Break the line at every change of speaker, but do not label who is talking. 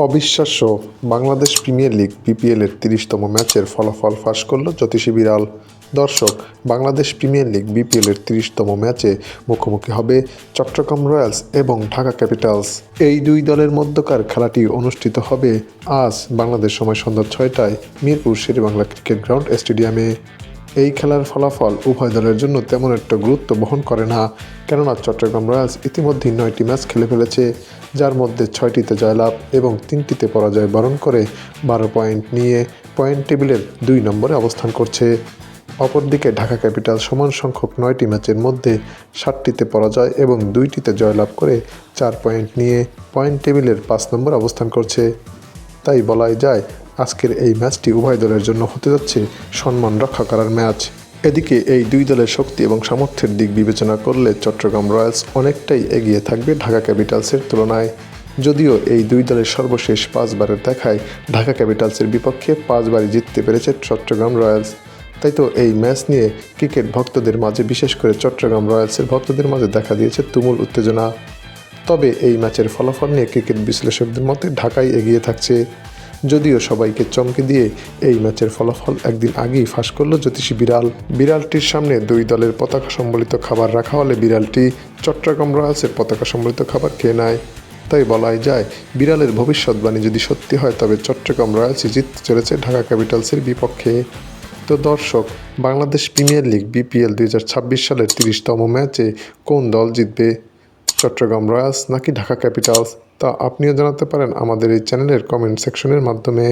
অবিশ্বাস্য, Bangladesh premier league বিপিএলের ৩০তম ম্যাচের ফলাফল ফাঁস করল জ্যোতিষী বিড়াল। দর্শক, বাংলাদেশ প্রিমিয়ার লিগ বিপিএলের ৩০তম ম্যাচে মুখোমুখি হবে চট্টগ্রাম রয়্যালস এবং ঢাকা ক্যাপিটালস। এই দুই দলের মধ্যকার খেলাটি অনুষ্ঠিত হবে আজ বাংলাদেশ সময় সন্ধ্যা ৬টায় মিরপুর শেরেবাংলা ক্রিকেট গ্রাউন্ড স্টেডিয়ামে। এই খেলার ফলাফল উভয় দলের জন্য তেমন একটা গুরুত্ব বহন করে না, কেননা চট্টগ্রাম রয়্যালস ইতিমধ্যেই ৯টি ম্যাচ খেলে ফেলেছে, যার মধ্যে ৬টিতে জয়লাভ এবং ৩টিতে পরাজয় বরণ করে ১২ পয়েন্ট নিয়ে পয়েন্ট টেবিলের ২ নম্বরে অবস্থান করছে। অপরদিকে ঢাকা ক্যাপিটাল সমান সংখ্যক ৯টি ম্যাচের মধ্যে ৭টিতে পরাজয় এবং ২টিতে জয়লাভ করে ৪ পয়েন্ট নিয়ে পয়েন্ট টেবিলের ৫ নম্বরে অবস্থান করছে। তাই বলাই যায় আজকের এই ম্যাচটি উভয় দলের জন্য হতে যাচ্ছে সম্মান রক্ষা করার ম্যাচ। এদিকে এই দুই দলের শক্তি এবং সামর্থ্যের দিক বিবেচনা করলে চট্টগ্রাম রয়্যালস অনেকটাই এগিয়ে থাকবে ঢাকা ক্যাপিটালসের তুলনায়। যদিও এই দুই দলের সর্বশেষ ৫ বারের দেখায় ঢাকা ক্যাপিটালসের বিপক্ষে ৫ বারই জিততে পেরেছে চট্টগ্রাম রয়্যালস। তাই তো এই ম্যাচ নিয়ে ক্রিকেট ভক্তদের মাঝে, বিশেষ করে চট্টগ্রাম রয়্যালসের ভক্তদের মাঝে দেখা দিয়েছে তুমুল উত্তেজনা। তবে এই ম্যাচের ফলাফল নিয়ে ক্রিকেট বিশ্লেষকদের মতে ঢাকাই এগিয়ে থাকছে। যদিও সবাইকে চমকে দিয়ে এই ম্যাচের ফলাফল একদিন আগেই ফাঁস করল জ্যোতিষী বিড়াল। বিড়ালটির সামনে দুই দলের পতাকা সম্বলিত খাবার রাখা হলে বিড়ালটি চট্টগ্রাম রয়্যালসের পতাকা সম্বলিত খাবার খেয়ে নেয়। তাই বলাই যায় বিড়ালের ভবিষ্যৎবাণী যদি সত্যি হয়, তবে চট্টগ্রাম রয়্যালসই জিততে চলেছে ঢাকা ক্যাপিটালসের বিপক্ষে। তো দর্শক, বাংলাদেশ প্রিমিয়ার লিগ বিপিএল ২০২৬ সালের ৩০তম ম্যাচে কোন দল জিতবে, চট্টগ্রাম রয়্যালস নাকি ঢাকা ক্যাপিটালস? তা আপনিও জানাতে পারেন আমাদের এই চ্যানেলের কমেন্ট সেকশনের মাধ্যমে।